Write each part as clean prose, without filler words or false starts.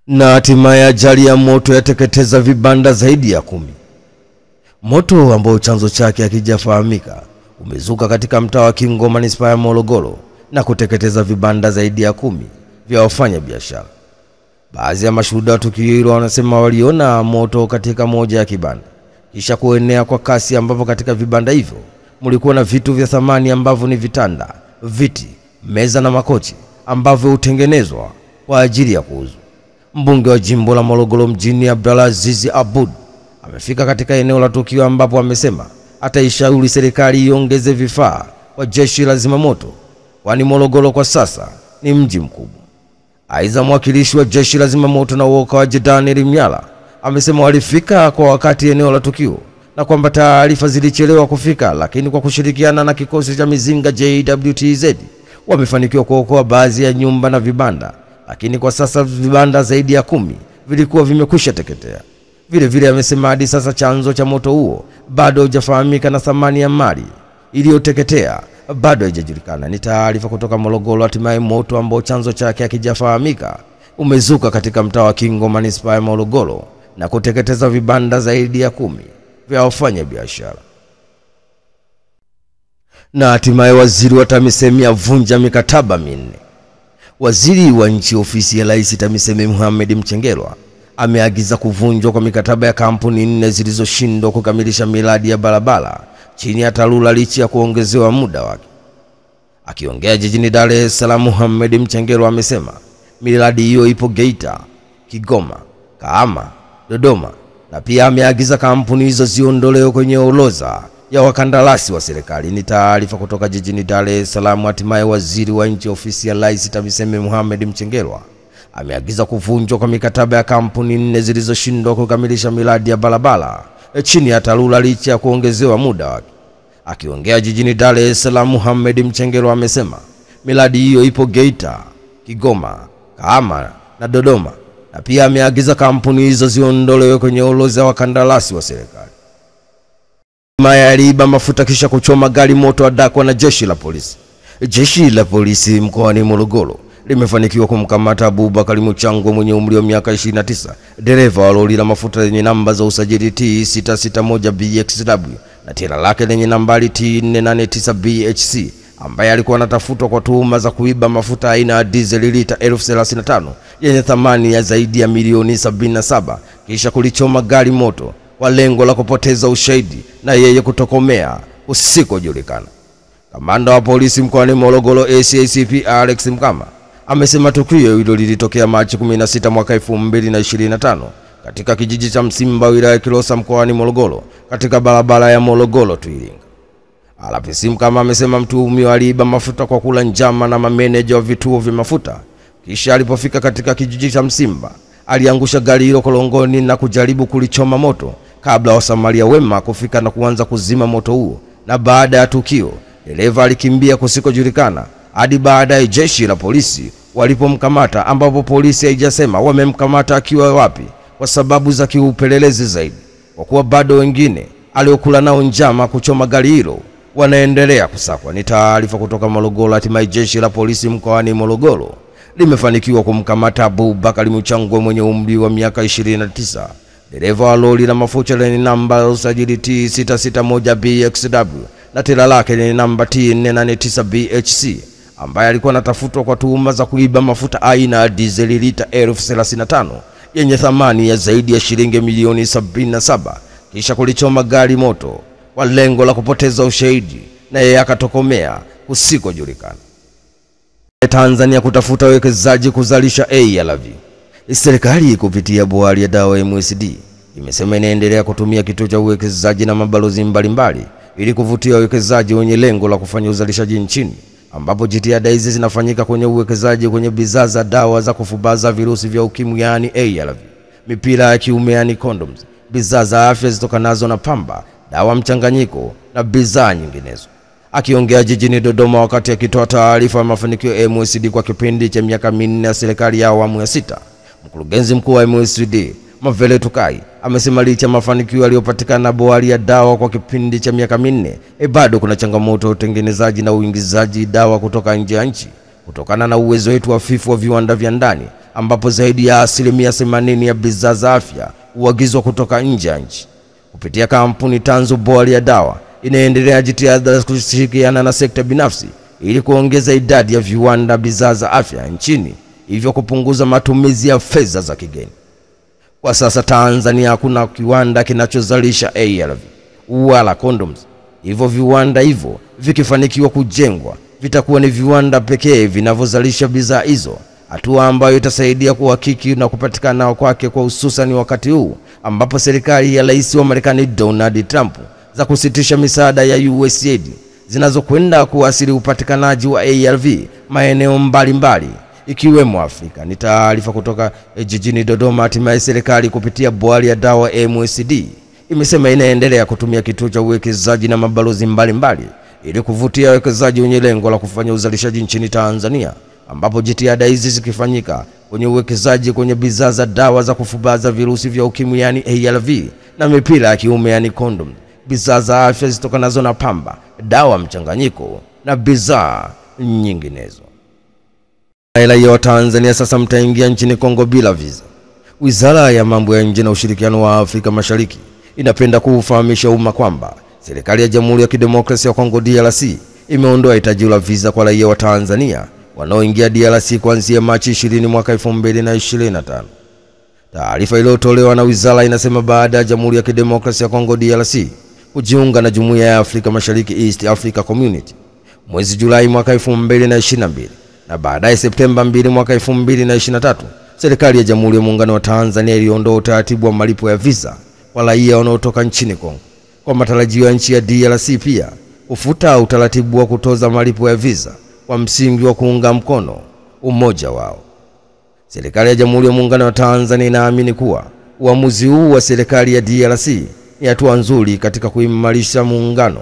Na hatimaye ajali ya moto yateketeza vibanda zaidi ya 10. Moto ambao chanzo chake hakijafahamika umezuka katika mtaa wa Kingo manispaa ya Morogoro na kuteketeza vibanda zaidi ya 10 vya wafanya biashara. Baadhi ya mashuhuda wa tukio hilo wanasema waliona moto katika moja ya kibanda kisha kuenea kwa kasi, ambapo katika vibanda hivyo mlikuwa na vitu vya thamani ambavyo ni vitanda, viti, meza na makochi ambavyo hutengenezwa kwa ajili ya kuuzwa. Mbunge wa jimbo la Morogoro mjini Abdalla Azizi Abud amefika katika eneo la tukio, ambapo amesema ataishauri serikali iongeze vifaa kwa jeshi la zimamoto, kwani Morogoro kwa sasa ni mji mkubwa. Aidha, mwakilishi wa jeshi la zimamoto na uokoaji Daniel Mnyala amesema walifika kwa wakati eneo la tukio na kwamba taarifa zilichelewa kufika, lakini kwa kushirikiana na kikosi cha mizinga JWTZ wamefanikiwa kuokoa baadhi ya nyumba na vibanda, lakini kwa sasa vibanda zaidi ya 10 vilikuwa vimekwisha teketea. Vile vile amesema hadi sasa chanzo cha moto huo bado hujafahamika na thamani ya mali iliyoteketea bado haijajulikana. Ni taarifa kutoka Morogoro. Hatimaye moto ambao chanzo chake hakijafahamika umezuka katika mtaa wa Kingo manispaa ya Morogoro na kuteketeza vibanda zaidi ya 10 vya wafanya biashara. Na hatimaye waziri wa TAMISEMI avunja mikataba 4. Waziri wa nchi ofisi ya Rais TAMISEMI Mohamed Mchengerwa ameagiza kuvunjwa kwa mikataba ya kampuni 4 zilizoshindwa kukamilisha miradi ya barabara chini ya TARURA licha ya kuongezewa muda wake. Akiongea jijini Dar es Salaam, Mohamed Mchengerwa amesema miradi hiyo ipo Geita, Kigoma, Kahama, Dodoma, na pia ameagiza kampuni hizo ziondolewe kwenye orodha ya wakandarasi wa serikali. Ni taarifa kutoka jijini Dar es Salaam. Hatimaye waziri wa nchi ofisi ya Rais TAMISEMI Mohamed Mchengerwa ameagiza kuvunjwa kwa mikataba ya kampuni 4 zilizoshindwa kukamilisha miradi ya barabara chini ya TARURA licha ya kuongezewa muda wake. Akiongea jijini Dar es Salaam, Mohamed Mchengerwa amesema miradi hiyo ipo Geita, Kigoma, Kahama na Dodoma, na pia ameagiza kampuni hizo ziondolewe kwenye orodha ya wakandarasi wa serikali. Maya aliiba mafuta kisha kuchoma gari moto adakwa na jeshi la polisi. Jeshi la polisi mkoani Morogoro limefanikiwa kumkamata Abubakar Muchangwa mwenye umri wa miaka 29, dereva wa lori la mafuta lenye namba za usajili T661BXW na tira lake lenye nambari T489BHC, ambaye alikuwa anatafutwa kwa tuhuma za kuiba mafuta aina ya diesel lita 1035 yenye thamani ya zaidi ya milioni 77 kisha kulichoma gari moto kwa lengo la kupoteza ushahidi na yeye kutokomea usikojulikana. Kamanda wa polisi mkoani Morogoro SACP Alex Mkama amesema tukio hilo lilitokea Machi 16 mwaka 2025 katika kijiji cha Msimba, wilaya Kilosa, mkoani Morogoro, katika barabara ya Morogoro Twilinga. RPC Mkama amesema mtuhumiwa aliiba mafuta kwa kula njama na mameneja wa vituo vya mafuta, kisha alipofika katika kijiji cha Msimba aliangusha gari hilo kolongoni na kujaribu kulichoma moto kabla wasamaria wema kufika na kuanza kuzima moto huo, na baada ya tukio dereva alikimbia kusikojulikana hadi baadaye jeshi la polisi walipomkamata, ambapo polisi haijasema wamemkamata akiwa wapi kwa sababu za kiupelelezi zaidi, kwa kuwa bado wengine aliokula nao njama kuchoma gari hilo wanaendelea kusakwa. Ni taarifa kutoka Morogoro. Hatimaye jeshi la polisi mkoani Morogoro limefanikiwa kumkamata Abubakar Muchangwa mwenye umri wa miaka 29, dereva wa lori la mafuta lenye namba ya usajili T661BXW na tira lake lenye namba T489BHC, ambaye alikuwa anatafutwa kwa tuhuma za kuiba mafuta aina ya diesel lita 1035 yenye thamani ya zaidi ya shilingi milioni 77 kisha kulichoma gari moto kwa lengo la kupoteza ushahidi na yeye akatokomea usikojulikana. Tanzania kutafuta wekezaji kuzalisha ARV. Serikali kupitia bohari ya dawa MSD imesema inaendelea kutumia kituo cha uwekezaji na mabalozi mbalimbali ili kuvutia wekezaji wenye lengo la kufanya uzalishaji nchini, ambapo jitihada hizi zinafanyika kwenye uwekezaji kwenye bidhaa za dawa za kufubaza virusi vya ukimwi yani ARV, mipira ya kiume yani condoms, bidhaa za afya zitokanazo na pamba, dawa mchanganyiko na bidhaa nyinginezo. Akiongea jijini Dodoma wakati akitoa taarifa ya mafanikio ya MSD kwa kipindi cha miaka 4 ya serikali ya awamu ya 6, mkurugenzi mkuu wa MSD Mavele Tukai amesema licha mafanikio yaliyopatikana na bohari ya dawa kwa kipindi cha miaka 4, bado kuna changamoto ya utengenezaji na uingizaji dawa kutoka nje ya nchi kutokana na uwezo wetu hafifu wa viwanda vya ndani, ambapo zaidi ya 80% ya bidhaa za afya huagizwa kutoka nje ya nchi. Kupitia kampuni Tanzu Boali ya dawa inaendelea jitihada za kushirikiana na sekta binafsi ili kuongeza idadi ya viwanda bidhaa za afya nchini, hivyo kupunguza matumizi ya fedha za kigeni. Kwa sasa Tanzania hakuna kiwanda kinachozalisha ARV wala condoms. Hivyo viwanda hivyo vikifanikiwa kujengwa vitakuwa ni viwanda pekee vinavyozalisha bidhaa hizo, hatua ambayo itasaidia kuhakiki na kupatikana kwake kwa hususan wakati huu ambapo serikali ya Rais wa Marekani Donald Trump za kusitisha misaada ya USAID zinazokwenda kuasili upatikanaji wa ARV maeneo mbalimbali ikiwemo Afrika. Ni taarifa kutoka jijini Dodoma. Hatimaye serikali kupitia Boali ya dawa MSD imesema inaendelea kutumia kituo cha uwekezaji na mabalozi mbalimbali ili kuvutia wawekezaji wenye lengo la kufanya uzalishaji nchini Tanzania, ambapo jitihada hizi zikifanyika kwenye uwekezaji kwenye bidhaa za dawa za kufubaza virusi vya ukimwi yani ARV na mipira ya kiume yani condom, bidhaa za afya zitokanazo na pamba, dawa mchanganyiko na bidhaa nyinginezo. Raia wa Tanzania sasa mtaingia nchini Kongo bila visa. Wizara ya mambo ya nje na ushirikiano wa Afrika Mashariki inapenda kufahamisha umma kwamba serikali ya Jamhuri ya Kidemokrasia ya Kongo DRC imeondoa hitaji la visa kwa raia wa Tanzania wanaoingia DRC kuanzia Machi 20 mwaka 2025. Taarifa iliyotolewa na wizara inasema baada ya Jamhuri ya Kidemokrasia ya Kongo DRC kujiunga na Jumuiya ya Afrika Mashariki East Africa Community mwezi Julai mwaka 2022 na baadaye Septemba 2 mwaka 2023, serikali ya Jamhuri ya Muungano wa Tanzania iliondoa utaratibu wa malipo ya visa kwa raia wanaotoka nchini Kongo, kwa matarajio ya nchi ya DRC pia kufuta utaratibu wa kutoza malipo ya visa kwa msingi wa kuunga mkono umoja wao. Serikali ya Jamhuri ya Muungano wa Tanzania inaamini kuwa uamuzi huu wa serikali ya DRC ni hatua nzuri katika kuimarisha muungano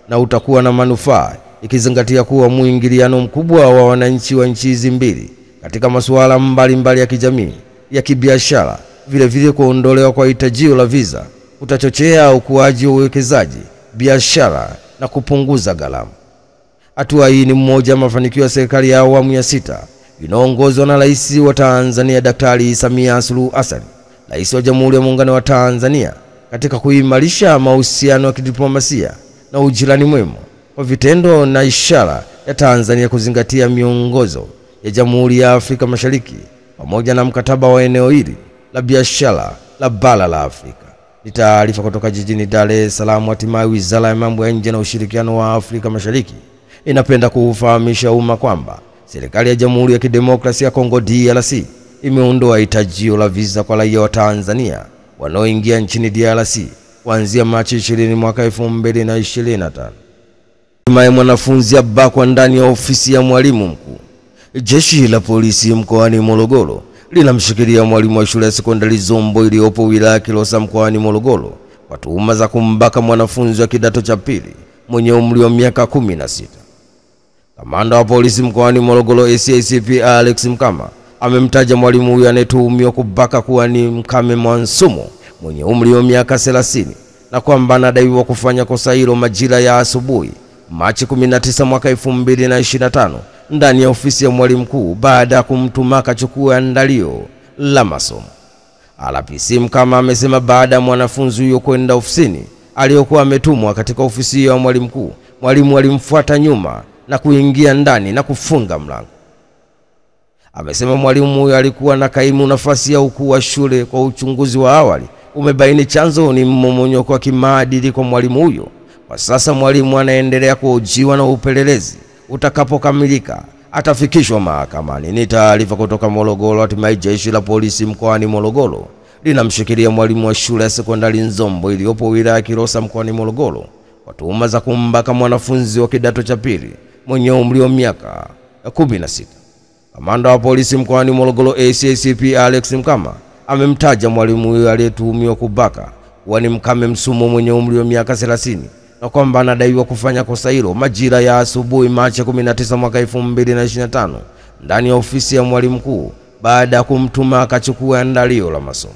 na utakuwa na manufaa, ikizingatia kuwa muingiliano mkubwa wa wananchi wa nchi hizi mbili katika masuala mbalimbali ya kijamii, ya kibiashara, vile vile kuondolewa kwa hitajio la visa utachochea ukuaji wa uwekezaji, biashara na kupunguza gharama. Hatua hii ni mmoja wa mafanikio ya serikali ya awamu ya 6 inaongozwa na Rais wa Tanzania Daktari Samia Suluhu Hassan, Rais wa Jamhuri ya Muungano wa Tanzania, katika kuimarisha mahusiano ya kidiplomasia na ujirani mwema kwa vitendo na ishara ya Tanzania kuzingatia miongozo ya Jamhuri ya Afrika Mashariki pamoja na mkataba wa eneo hili la biashara la bara la Afrika. Ni taarifa kutoka jijini Dar es Salaam. Hatimaye Wizara ya Mambo ya Nje na Ushirikiano wa Afrika Mashariki inapenda kufahamisha umma kwamba serikali ya Jamhuri ya Kidemokrasia ya Kongo DRC imeondoa hitajio la visa kwa raia wa Tanzania wanaoingia nchini DRC kuanzia Machi 20 mwaka 2025. Hatimaye mwanafunzi abakwa ndani ya ofisi ya mwalimu mkuu. Jeshi la polisi mkoani Morogoro linamshikilia mwalimu wa shule ya sekondari Zombo iliyopo wilaya Kilosa mkoani Morogoro kwa tuhuma za kumbaka mwanafunzi wa kidato cha pili mwenye umri wa miaka 16. Kamanda wa polisi mkoani Morogoro SACP Alex Mkama amemtaja mwalimu huyo anayetuhumiwa kubaka kuwa ni Mkame Mwansumo mwenye umri wa miaka 30 na kwamba anadaiwa kufanya kosa hilo majira ya asubuhi Machi 19 mwaka 2025 ndani ya ofisi ya mwalimu mkuu baada ya kumtuma akachukua andalio la masomo. RPC Mkama amesema baada ya mwanafunzi huyo kwenda ofisini aliyokuwa ametumwa katika ofisi ya mwalimu mkuu, mwalimu alimfuata nyuma na kuingia ndani na kufunga mlango. Amesema mwalimu huyo alikuwa na kaimu nafasi ya ukuu wa shule. Kwa uchunguzi wa awali umebaini chanzo ni mmomonyoko wa kimaadili kwa mwalimu huyo. Kwa sasa mwalimu anaendelea kuhojiwa na upelelezi utakapokamilika atafikishwa mahakamani. Ni taarifa kutoka Morogoro. Hatimaye jeshi la polisi mkoani Morogoro linamshikilia mwalimu wa shule ya sekondari Nzombo iliyopo wilaya Kilosa mkoani Morogoro kwa tuhuma za kumbaka mwanafunzi wa kidato cha pili mwenye umri wa miaka 16. Kamanda wa polisi mkoani Morogoro SACP Alex Mkama amemtaja mwalimu huyo aliyetuhumiwa kubaka kuwa ni Mkame Msumo mwenye umri wa miaka 30 na kwamba anadaiwa kufanya kosa hilo majira ya asubuhi Machi 19 mwaka 2025 ndani ya ofisi ya mwalimu mkuu baada ya kumtuma akachukua andalio la masomo.